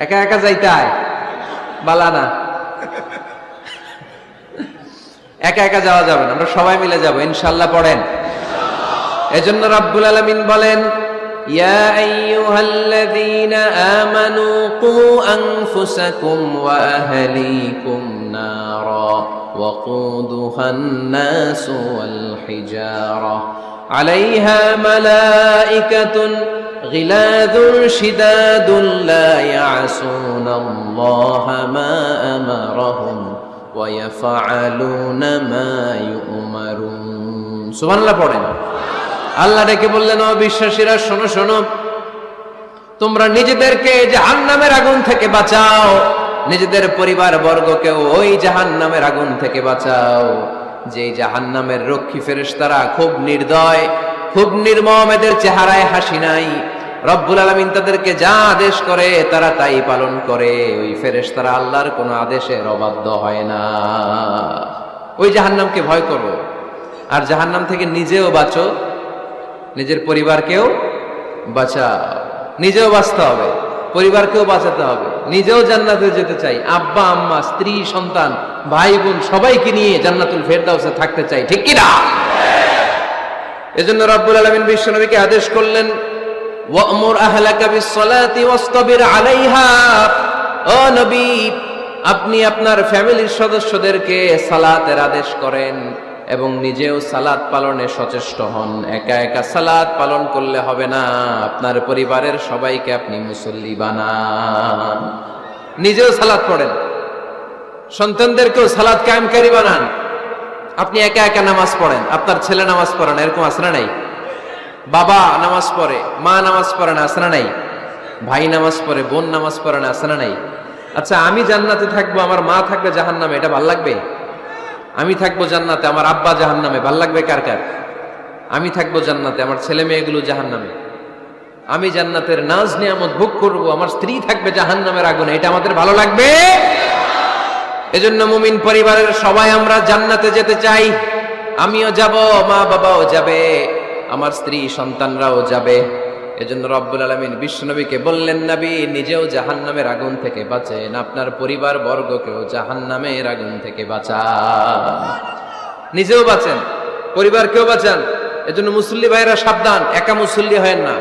একা একা যাইতে হয় বালা না, একা একা যাওয়া যাবে না, আমরা সবাই মিলে যাব ইনশাআল্লাহ। পড়েন। এজন্য রাব্বুল আলামিন বলেন, ইয়া আইয়ুহাল্লাযীনা আমানু কু আনফুসাকুম ওয়া আহলিকুম নারা ওয়াকুদুহান নাসু ওয়াল হিজারা আলাইহা মালাইকাতুন গিলাযুন শিদাদুন লা ইয়াসুনাল্লাহা মা আমারাহুম ওয়া ইয়াফআলুনা মা ইউমারুন। সুবহানাল্লাহ পড়েন। আল্লাহ ডেকে বললেন, ও বিশ্বাসীরা শোনো শোনো, তোমরা নিজেদেরকে জাহান্নামের আগুন থেকে বাঁচাও, নিজেদের পরিবার বর্গকেও ওই জাহান্নামের আগুন থেকে বাঁচাও। যে জাহান্নামের রক্ষী ফেরেশতারা খুব নির্দয়, খুব নির্মম, এদের চেহারায় হাসি নাই। রব্বুল আলামিন তাদেরকে যা আদেশ করে তারা তাই পালন করে। ওই ফেরেশতারা আল্লাহর কোনো আদেশের অবাধ্য হয় না। ওই জাহান্নামকে ভয় করো, আর জাহান্নাম থেকে নিজেও বাঁচো, নিজের পরিবারকেও বাঁচাও। নিজেও বাঁচতে হবে, পরিবারকেও বাঁচাতে হবে, নিজেও জান্নাতে যেতে চাই, আব্বা আম্মা স্ত্রী সন্তান ভাই বোন সবাইকে নিয়ে জান্নাতুল ফেরদাউসে থাকতে চাই, ঠিক কি না? এজন্য রব্বুল আলামিন বিশ্বনবীকে আদেশ করলেন, ওয়া'মুর আহলাকা বিস-সালাতি ওয়াসতাবির আলাইহা। ও নবী, আপনি আপনার ফ্যামিলির সদস্যদেরকে সালাতের আদেশ করেন এবং নিজেও সালাত পালনে সচেষ্ট হন। একা একা সালাত পালন করলে হবে না, আপনার পরিবারের সবাইকে আপনি মুসল্লি বানান। নিজেও সালাত পড়েন, সন্তানদেরকেও সালাত কায়েমকারী বানান। আপনি একা একা নামাজ পড়েন, আপনার ছেলে নামাজ পড়ে না, এরকম আছে না নাই? বাবা নামাজ পড়ে, মা নামাজ পড়ে না, আছে না নাই? ভাই নামাজ পড়ে, বোন নামাজ পড়ে না, আছে না নাই? আচ্ছা, আমি জান্নাতে থাকবো, আমার মা থাকবে জাহান্নামে, এটা ভাল লাগবে? আমি থাকবো জান্নাতে, আমার আব্বা জাহান্নামে, ভাল লাগবে কার কার? আমি থাকবো জান্নাতে, আমার ছেলে মেয়েগুলো জাহান্নামে। আমি জান্নাতের নাজ নিয়ামত ভোগ করবো, আমার স্ত্রী থাকবে জাহান্নামের আগুনে, এটা আমাদের ভালো লাগবে? এজন্য মুমিন পরিবারের সবাই আমরা জান্নাতে যেতে চাই। আমিও যাব, মা বাবাও যাবে, আমার স্ত্রী সন্তানরাও যাবে। এজন্য রব্বুল আলামিন বিশ্বনবীকে বললেন, নবী নিজেও জাহান্নামের আগুন থেকে বাঁচেন, আপনার পরিবার বর্গকেও জাহান্নামের আগুন থেকে বাঁচান। নিজেও বাঁচেন, পরিবারকেও বাঁচান। এজন্য মুসল্লি ভাইরা সাবধান, একা মুসল্লি হয়েন না।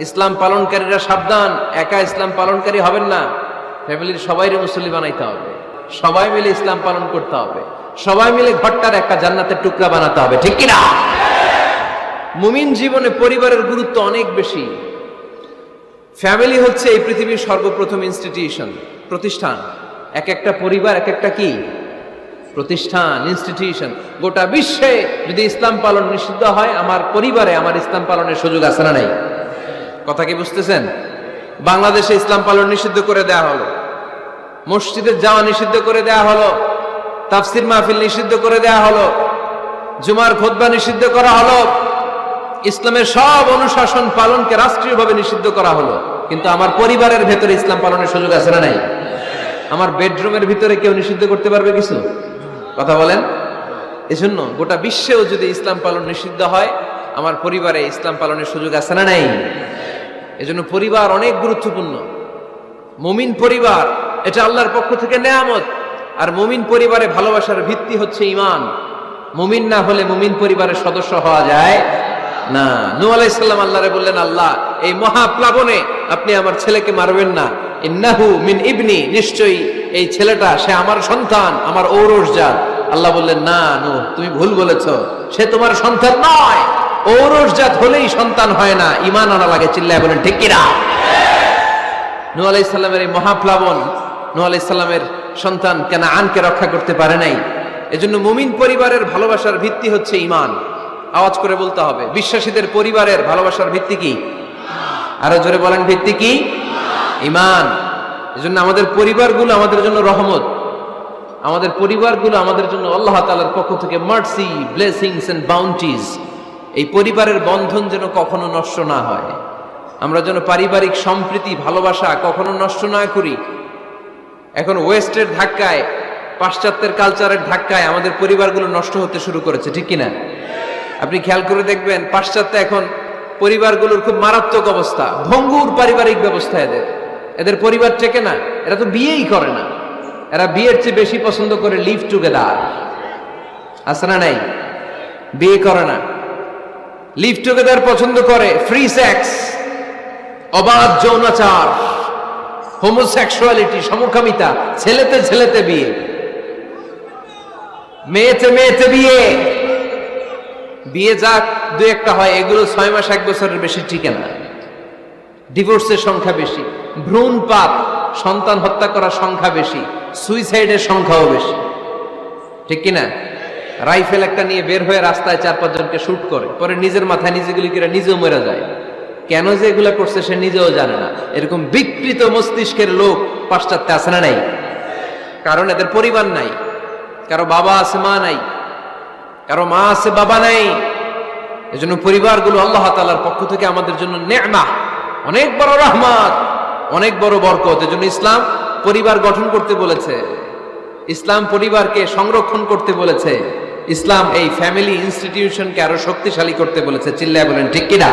ইসলাম পালনকারীরা সাবধান, একা ইসলাম পালনকারী হবেন না। ফ্যামিলির সবাইরে মুসল্লি বানাইতে হবে, সবাই মিলে ইসলাম পালন করতে হবে, সবাই মিলে ঘরটার একটা জান্নাতের টুকরা বানাতে হবে, ঠিক কিনা? মুমিন জীবনে পরিবারের গুরুত্ব অনেক বেশি। ফ্যামিলি হচ্ছে এই পৃথিবীর সর্বপ্রথম ইনস্টিটিউশন, প্রতিষ্ঠান। এক একটা পরিবার এক একটা কি প্রতিষ্ঠান, ইনস্টিটিউশন। গোটা বিশ্বে যদি ইসলাম পালন নিষিদ্ধ হয়, আমার পরিবারে আমার ইসলাম পালনের সুযোগ আছে না নাই? কথা কি বুঝতেছেন? বাংলাদেশে ইসলাম পালন নিষিদ্ধ করে দেয়া হলো, মসজিদে যাওয়া নিষিদ্ধ করে দেয়া হলো, তাফসির মাহফিল নিষিদ্ধ করে দেয়া হলো, জুমার খুতবা নিষিদ্ধ করা হলো, ইসলামের সব অনুশাসন পালনকে রাষ্ট্রীয়ভাবে নিষিদ্ধ করা হলো। কিন্তু আমার পরিবারের ভেতরে ইসলাম পালনের সুযোগ আছে না নাই? আমার বেডরুমের ভিতরে কেউ নিষিদ্ধ করতে পারবে কিছু? কথা বলেন। এজন্য গোটা বিশ্বেও যদি ইসলাম পালন নিষিদ্ধ হয়, আমার পরিবারে ইসলাম পালনের সুযোগ আছে না নাই? এজন্য পরিবার অনেক গুরুত্বপূর্ণ। মুমিন পরিবার এটা আল্লাহর পক্ষ থেকে নেয়ামত। আর মুমিন পরিবারে ভালোবাসার ভিত্তি হচ্ছে ঈমান। মুমিন না হলে মুমিন পরিবারের সদস্য হওয়া যায় না। নূহ আলাইহিস সালাম আল্লাহরে বললেন, আল্লাহ এই মহাপ্লাবনে আপনি আমার ছেলেকে মারবেন না। ইন্নাহু মিন ইবনি, নিশ্চয়ই এই ছেলেটা সে আমার সন্তান, আমার ঔরসজাত। আল্লাহ বললেন, না নূহ, তুমি ভুল বলেছো, সে তোমার সন্তান নয়। ঔরসজাত হলেই সন্তান হয় না, ঈমান আনা লাগে। চিল্লায় বলেন ঠিক কিনা? নূহ আলাইহিস সালামের এই মহাপ্লাবন নূহ আলাইহিস সালামের সন্তান কানাআনকে রক্ষা করতে পারে নাই। এজন্য মুমিন পরিবারের ভালোবাসার ভিত্তি হচ্ছে ঈমান। আওয়াজ করে বলতে হবে, বিশ্বাসীদের পরিবারের ভালোবাসার ভিত্তি কি? আরো জোরে বলেন, ভিত্তি কি? ঈমান। এজন্য আমাদের পরিবারগুলো আমাদের জন্য রহমত, আমাদের পরিবারগুলো আমাদের জন্য আল্লাহ তাআলার পক্ষ থেকে মার্সি, ব্লেসিংস এন্ড বাউন্টিজ। এই পরিবারের বন্ধন যেন কখনো নষ্ট না হয়, আমরা যেন পারিবারিক সম্প্রীতি ভালোবাসা কখনো নষ্ট না করি। এখন ওয়েস্টের ধাক্কায়, পাশ্চাত্যের কালচারের ধাক্কায় আমাদের পরিবারগুলো নষ্ট হতে শুরু করেছে, ঠিক কিনা? আপনি খেয়াল করে দেখবেন, পাশ্চাত্যে এখন পরিবারগুলোর খুব মারাত্মক অবস্থা, ভঙ্গুর পারিবারিক ব্যবস্থা এদের। এদের পরিবার টেকে না, এরা তো বিয়েই করে না। এরা বিয়ের চেয়ে বেশি পছন্দ করে লিভ টুগেদার। আছে না নাই? বিয়ে করে না, লিভ টুগেদার পছন্দ করে, ফ্রি সেক্স, অবাধ যৌনাচার, হোমোসেক্সুয়ালিটি, সমকামিতা, ছেলেতে ছেলেতে বিয়ে, মেয়েতে মেয়েতে বিয়ে। বিয়ে যাক দু একটা হয়, এগুলো 6 মাস 1 বছরের বেশি টিকে না। ডিভোর্সের সংখ্যা বেশি, ভ্রূণপাত, সন্তান হত্যা করার সংখ্যা বেশি, সুইসাইডের সংখ্যাও বেশি, ঠিক কিনা? রাইফেল একটা নিয়ে বের হয়ে রাস্তায় 4-5 জনকে শুট করে, পরে নিজের মাথায় নিজে গুলি করে নিজেও মরে যায়। কেন যে এগুলা করছে সে নিজেও জানে না। এরকম বিকৃত মস্তিষ্কের লোক পাশ্চাত্যে আছে না নাই? কারণ এদের পরিবার নাই, কারো বাবা আছে মা নাই, কারো মা আছে বাবা নাই। এজন্য পরিবারগুলো আল্লাহ তাআলার পক্ষ থেকে আমাদের জন্য নেয়ামত, অনেক বড় রহমত, অনেক বড় বরকত। এজন্য ইসলাম পরিবার গঠন করতে বলেছে, ইসলাম পরিবারকে সংরক্ষণ করতে বলেছে, ইসলাম এই ফ্যামিলি ইনস্টিটিউশনকে আরো শক্তিশালী করতে বলেছে। চিল্লায় বলেন ঠিক কিনা?